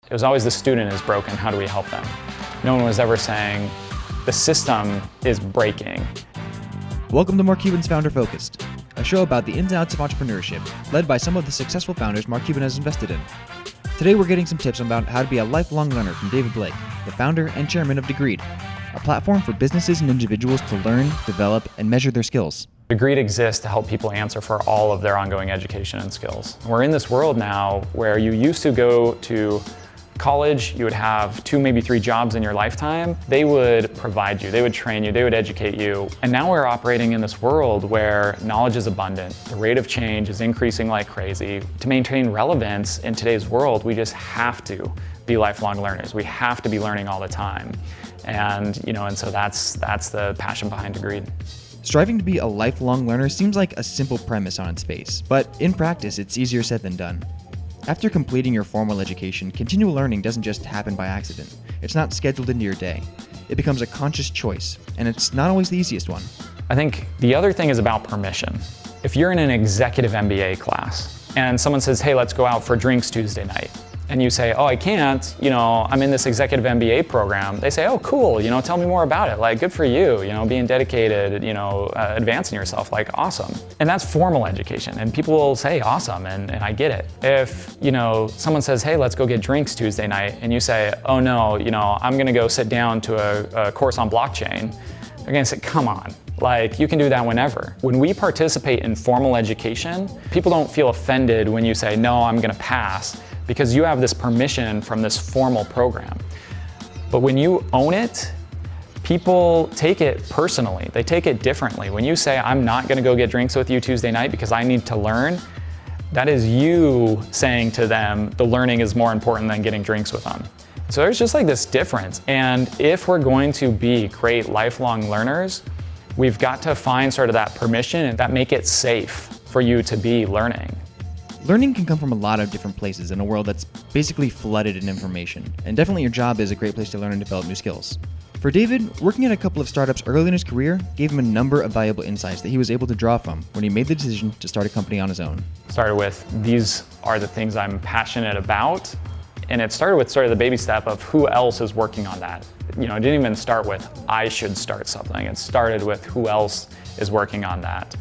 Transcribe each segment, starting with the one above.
It was always the student is broken, how do we help them? No one was ever saying, the system is breaking. Welcome to Mark Cuban's Founder Focused, a show about the ins and outs of entrepreneurship, led by some of the successful founders Mark Cuban has invested in. Today we're getting some tips about how to be a lifelong learner from David Blake, the founder and chairman of Degreed, a platform for businesses and individuals to learn, develop, and measure their skills. Degreed exists to help people answer for all of their ongoing education and skills. We're in this world now where you used to go to college, you would have 2, maybe 3 jobs in your lifetime. They would provide you, they would train you, they would educate you. And now we're operating in this world where knowledge is abundant. The rate of change is increasing like crazy. To maintain relevance in today's world, we just have to be lifelong learners. We have to be learning all the time. And so that's the passion behind Degreed. Striving to be a lifelong learner seems like a simple premise on its face, but in practice, it's easier said than done. After completing your formal education, continual learning doesn't just happen by accident. It's not scheduled into your day. It becomes a conscious choice, and it's not always the easiest one. I think the other thing is about permission. If you're in an executive MBA class and someone says, hey, let's go out for drinks Tuesday night, and you say, oh, I can't, I'm in this executive MBA program. They say, oh, cool, tell me more about it. Like, good for you, being dedicated, advancing yourself, like, awesome. And that's formal education, and people will say, awesome, and I get it. If, someone says, hey, let's go get drinks Tuesday night, and you say, oh no, I'm gonna go sit down to a course on blockchain, they're gonna say, come on. Like, you can do that whenever. When we participate in formal education, people don't feel offended when you say, no, I'm gonna pass, because you have this permission from this formal program. But when you own it, people take it personally. They take it differently. When you say, I'm not gonna go get drinks with you Tuesday night because I need to learn, that is you saying to them, the learning is more important than getting drinks with them. So there's just like this difference. And if we're going to be great lifelong learners, we've got to find sort of that permission that make it safe for you to be learning. Learning can come from a lot of different places in a world that's basically flooded in information, and definitely your job is a great place to learn and develop new skills. For David, working at a couple of startups early in his career gave him a number of valuable insights that he was able to draw from when he made the decision to start a company on his own. Started with, these are the things I'm passionate about, and it started with sort of the baby step of who else is working on that. It didn't even start with, I should start something. It started with who else is working on that,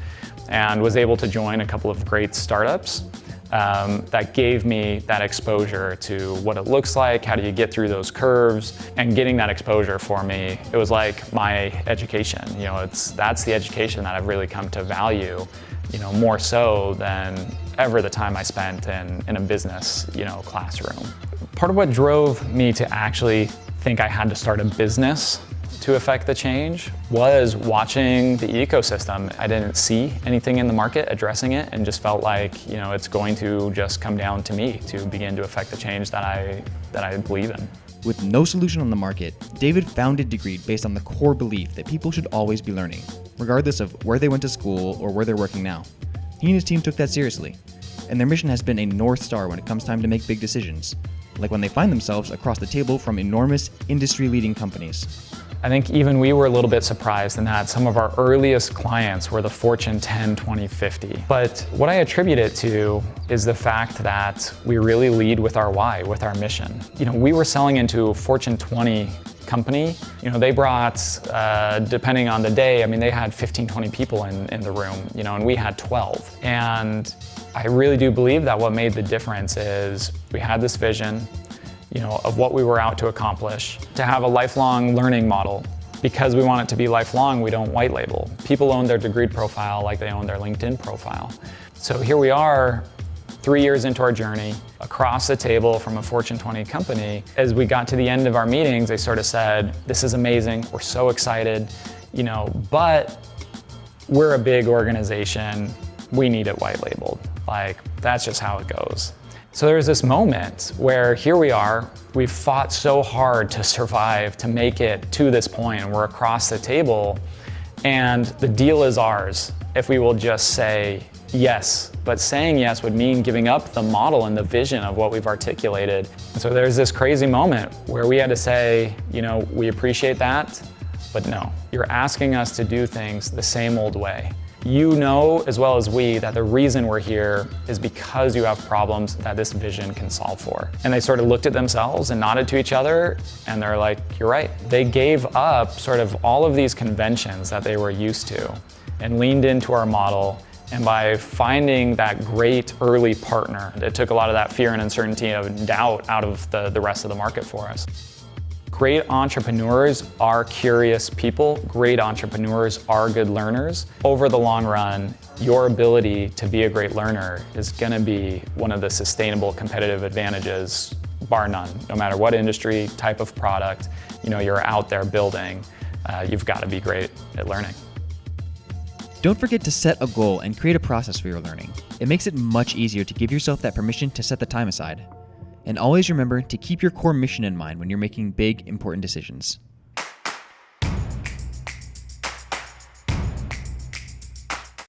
and was able to join a couple of great startups that gave me that exposure to what it looks like, how do you get through those curves, and getting that exposure for me, it was like my education. That's the education that I've really come to value, more so than ever the time I spent in a business, classroom. Part of what drove me to actually think I had to start a business to affect the change was watching the ecosystem. I didn't see anything in the market addressing it, and just felt like, it's going to just come down to me to begin to affect the change that I believe in. With no solution on the market, David founded Degreed based on the core belief that people should always be learning, regardless of where they went to school or where they're working now. He and his team took that seriously, and their mission has been a North Star when it comes time to make big decisions, like when they find themselves across the table from enormous industry-leading companies. I think even we were a little bit surprised in that some of our earliest clients were the Fortune 10, 20, 50. But what I attribute it to is the fact that we really lead with our why, with our mission. We were selling into a Fortune 20 company. They brought, depending on the day, they had 15, 20 people in the room, and we had 12. And I really do believe that what made the difference is we had this vision, of what we were out to accomplish, to have a lifelong learning model. Because we want it to be lifelong, we don't white label. People own their Degreed profile like they own their LinkedIn profile. So here we are, 3 years into our journey, across the table from a Fortune 20 company. As we got to the end of our meetings, they sort of said, this is amazing, we're so excited, but we're a big organization, we need it white labeled. Like, that's just how it goes. So there's this moment where here we are, we've fought so hard to survive, to make it to this point, and we're across the table, and the deal is ours if we will just say yes. But saying yes would mean giving up the model and the vision of what we've articulated. And so there's this crazy moment where we had to say, we appreciate that, but no, you're asking us to do things the same old way. You know as well as we that the reason we're here is because you have problems that this vision can solve for. And they sort of looked at themselves and nodded to each other, and they're like, you're right. They gave up sort of all of these conventions that they were used to and leaned into our model. And by finding that great early partner, it took a lot of that fear and uncertainty and doubt out of the rest of the market for us. Great entrepreneurs are curious people. Great entrepreneurs are good learners. Over the long run, your ability to be a great learner is going to be one of the sustainable competitive advantages, bar none. No matter what industry, type of product, you're out there building, you've got to be great at learning. Don't forget to set a goal and create a process for your learning. It makes it much easier to give yourself that permission to set the time aside. And always remember to keep your core mission in mind when you're making big, important decisions.